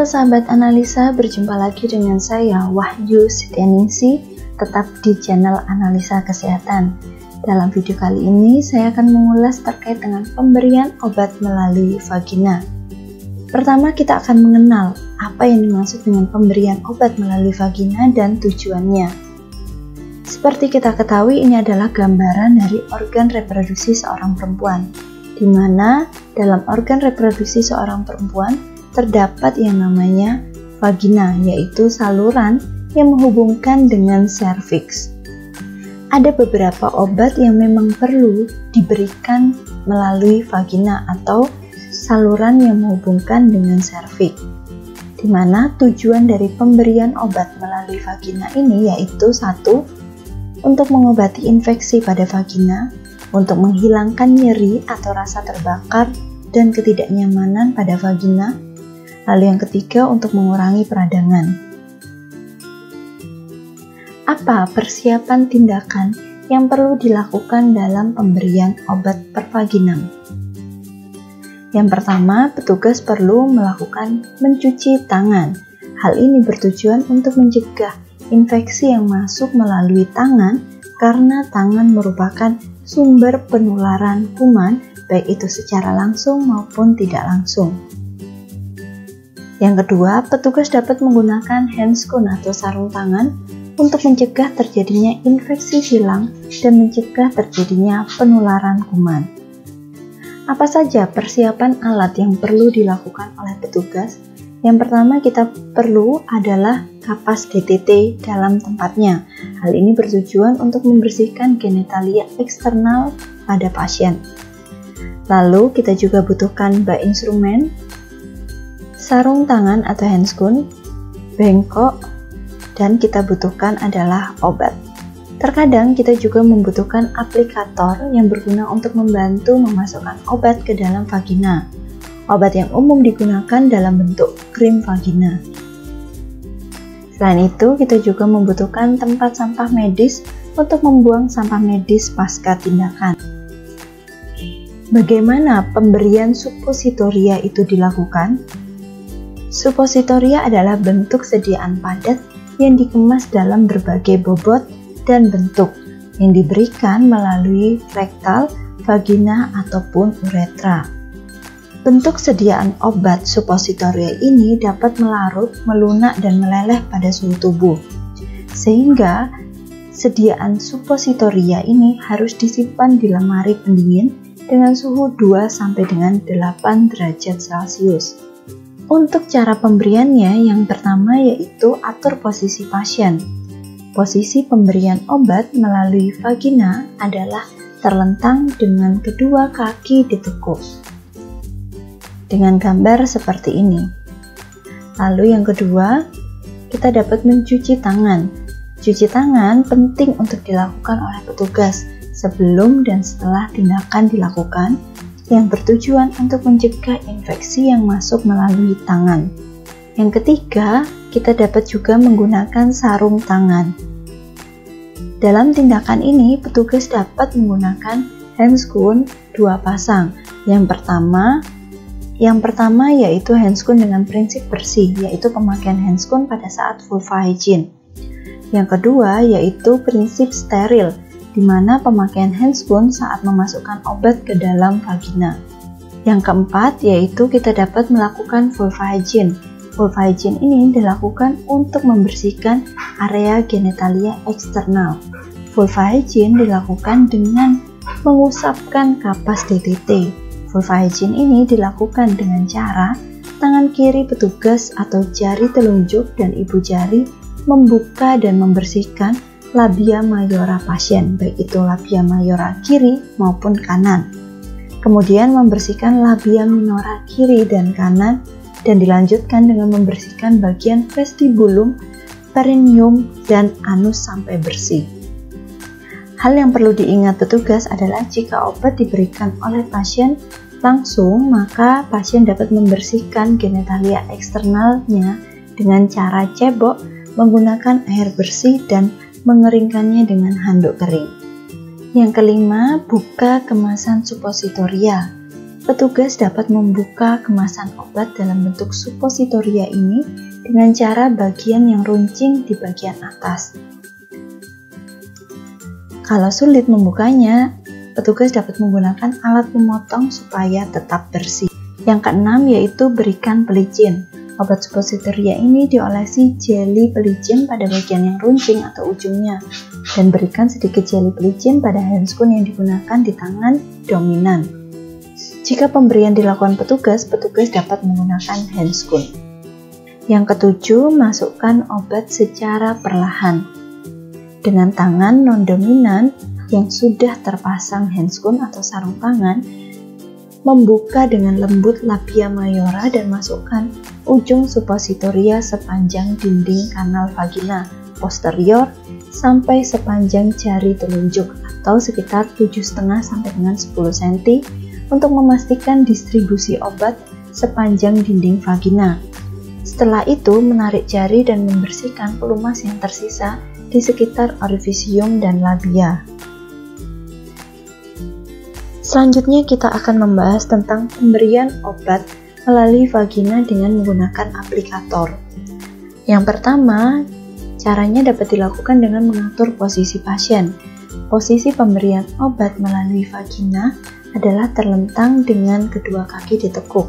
Halo sahabat analisa, berjumpa lagi dengan saya Wahyu Setianingsih, tetap di channel Analisa Kesehatan. Dalam video kali ini saya akan mengulas terkait dengan pemberian obat melalui vagina. Pertama kita akan mengenal apa yang dimaksud dengan pemberian obat melalui vagina dan tujuannya. Seperti kita ketahui, ini adalah gambaran dari organ reproduksi seorang perempuan, di mana dalam organ reproduksi seorang perempuan terdapat yang namanya vagina, yaitu saluran yang menghubungkan dengan serviks. Ada beberapa obat yang memang perlu diberikan melalui vagina atau saluran yang menghubungkan dengan serviks, di mana tujuan dari pemberian obat melalui vagina ini yaitu satu, untuk mengobati infeksi pada vagina, untuk menghilangkan nyeri atau rasa terbakar dan ketidaknyamanan pada vagina. Lalu yang ketiga, untuk mengurangi peradangan. Apa persiapan tindakan yang perlu dilakukan dalam pemberian obat per vaginam? Yang pertama, petugas perlu melakukan mencuci tangan. Hal ini bertujuan untuk mencegah infeksi yang masuk melalui tangan, karena tangan merupakan sumber penularan kuman, baik itu secara langsung maupun tidak langsung. Yang kedua, petugas dapat menggunakan handscoon atau sarung tangan untuk mencegah terjadinya infeksi silang dan mencegah terjadinya penularan kuman. Apa saja persiapan alat yang perlu dilakukan oleh petugas? Yang pertama kita perlu adalah kapas DTT dalam tempatnya. Hal ini bertujuan untuk membersihkan genitalia eksternal pada pasien. Lalu kita juga butuhkan bak instrumen, sarung tangan atau handscoon, bengkok, dan kita butuhkan adalah obat. Terkadang kita juga membutuhkan aplikator yang berguna untuk membantu memasukkan obat ke dalam vagina. Obat yang umum digunakan dalam bentuk krim vagina. Selain itu, kita juga membutuhkan tempat sampah medis untuk membuang sampah medis pasca tindakan. Bagaimana pemberian suppositoria itu dilakukan? Suppositoria adalah bentuk sediaan padat yang dikemas dalam berbagai bobot dan bentuk yang diberikan melalui rektal, vagina, ataupun uretra. Bentuk sediaan obat suppositoria ini dapat melarut, melunak, dan meleleh pada suhu tubuh. Sehingga sediaan suppositoria ini harus disimpan di lemari pendingin dengan suhu 2 sampai dengan 8 derajat Celcius. Untuk cara pemberiannya, yang pertama yaitu atur posisi pasien. Posisi pemberian obat melalui vagina adalah terlentang dengan kedua kaki ditekuk, dengan gambar seperti ini. Lalu yang kedua, kita dapat mencuci tangan. Cuci tangan penting untuk dilakukan oleh petugas sebelum dan setelah tindakan dilakukan, yang bertujuan untuk mencegah infeksi yang masuk melalui tangan. Yang ketiga, kita dapat juga menggunakan sarung tangan. Dalam tindakan ini, petugas dapat menggunakan handscoon 2 pasang. Yang pertama yaitu handscoon dengan prinsip bersih, yaitu pemakaian handscoon pada saat vulva hygiene. Yang kedua yaitu prinsip steril, di mana pemakaian handscoon saat memasukkan obat ke dalam vagina. Yang keempat yaitu kita dapat melakukan vulva hygiene. Vulva hygiene ini dilakukan untuk membersihkan area genitalia eksternal. Vulva hygiene dilakukan dengan mengusapkan kapas DTT. Vulva hygiene ini dilakukan dengan cara tangan kiri petugas atau jari telunjuk dan ibu jari membuka dan membersihkan labia mayora pasien, baik itu labia mayora kiri maupun kanan. Kemudian membersihkan labia minora kiri dan kanan, dan dilanjutkan dengan membersihkan bagian vestibulum, perineum, dan anus sampai bersih. Hal yang perlu diingat petugas adalah jika obat diberikan oleh pasien langsung, maka pasien dapat membersihkan genitalia eksternalnya dengan cara cebok, menggunakan air bersih, dan mengeringkannya dengan handuk kering. Yang kelima, buka kemasan suppositoria. petugas dapat membuka kemasan obat dalam bentuk suppositoria ini dengan cara bagian yang runcing di bagian atas. Kalau sulit membukanya, petugas dapat menggunakan alat pemotong supaya tetap bersih. Yang keenam yaitu berikan pelicin. Obat suppositoria ini diolesi jeli pelicin pada bagian yang runcing atau ujungnya, dan berikan sedikit jeli pelicin pada handscoon yang digunakan di tangan dominan. Jika pemberian dilakukan petugas dapat menggunakan handscoon. Yang ketujuh, masukkan obat secara perlahan. Dengan tangan non-dominan yang sudah terpasang handscoon atau sarung tangan, membuka dengan lembut labia mayora dan masukkan ujung suppositoria sepanjang dinding kanal vagina posterior sampai sepanjang jari telunjuk atau sekitar 7,5 sampai dengan 10 cm untuk memastikan distribusi obat sepanjang dinding vagina. Setelah itu, menarik jari dan membersihkan pelumas yang tersisa di sekitar orifisium dan labia. Selanjutnya kita akan membahas tentang pemberian obat melalui vagina dengan menggunakan aplikator. Yang pertama, caranya dapat dilakukan dengan mengatur posisi pasien. Posisi pemberian obat melalui vagina adalah terlentang dengan kedua kaki ditekuk.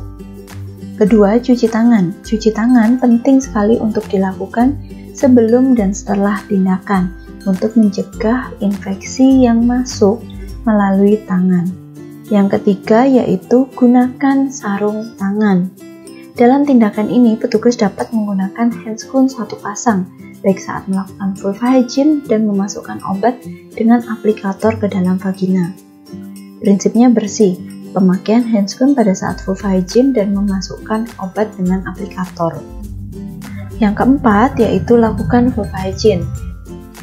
Kedua, cuci tangan. Cuci tangan penting sekali untuk dilakukan sebelum dan setelah tindakan untuk mencegah infeksi yang masuk melalui tangan. Yang ketiga yaitu gunakan sarung tangan. Dalam tindakan ini, petugas dapat menggunakan handscoon satu pasang, baik saat melakukan vulva hygiene dan memasukkan obat dengan aplikator ke dalam vagina. Prinsipnya bersih, pemakaian handscoon pada saat vulva hygiene dan memasukkan obat dengan aplikator. Yang keempat yaitu lakukan vulva hygiene.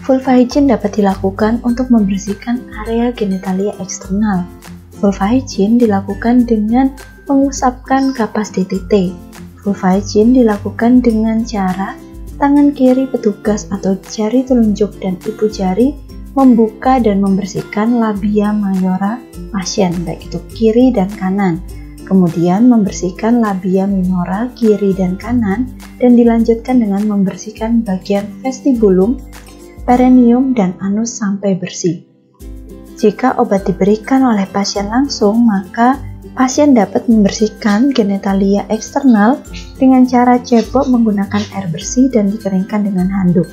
Vulva hygiene dapat dilakukan untuk membersihkan area genitalia eksternal. Vulva hygiene dilakukan dengan mengusapkan kapas DTT. Vulva hygiene dilakukan dengan cara tangan kiri petugas atau jari telunjuk dan ibu jari membuka dan membersihkan labia mayora pasien, baik itu kiri dan kanan. Kemudian membersihkan labia minora kiri dan kanan, dan dilanjutkan dengan membersihkan bagian vestibulum, perineum, dan anus sampai bersih. Jika obat diberikan oleh pasien langsung, maka pasien dapat membersihkan genitalia eksternal dengan cara cebok menggunakan air bersih dan dikeringkan dengan handuk.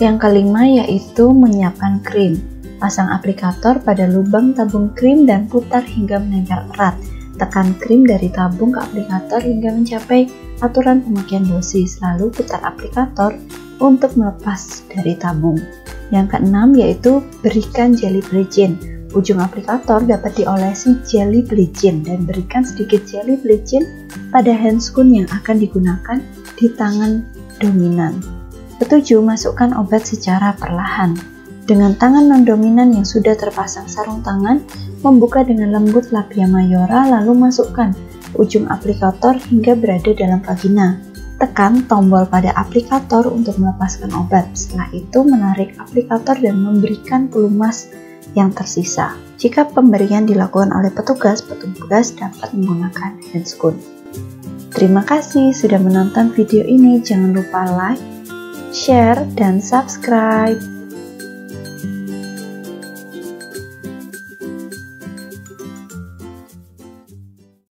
Yang kelima yaitu menyiapkan krim. Pasang aplikator pada lubang tabung krim dan putar hingga menempel erat. Tekan krim dari tabung ke aplikator hingga mencapai aturan pemakaian dosis, lalu putar aplikator untuk melepas dari tabung. Yang keenam yaitu berikan jeli pelicin. Ujung aplikator dapat diolesi jeli pelicin dan berikan sedikit jeli pelicin pada handscoon yang akan digunakan di tangan dominan. Ketujuh, masukkan obat secara perlahan. Dengan tangan non-dominan yang sudah terpasang sarung tangan, membuka dengan lembut labia mayora lalu masukkan ujung aplikator hingga berada dalam vagina. Tekan tombol pada aplikator untuk melepaskan obat. Setelah itu menarik aplikator dan memberikan pelumas yang tersisa. Jika pemberian dilakukan oleh petugas dapat menggunakan handscoon. Terima kasih sudah menonton video ini. Jangan lupa like, share, dan subscribe.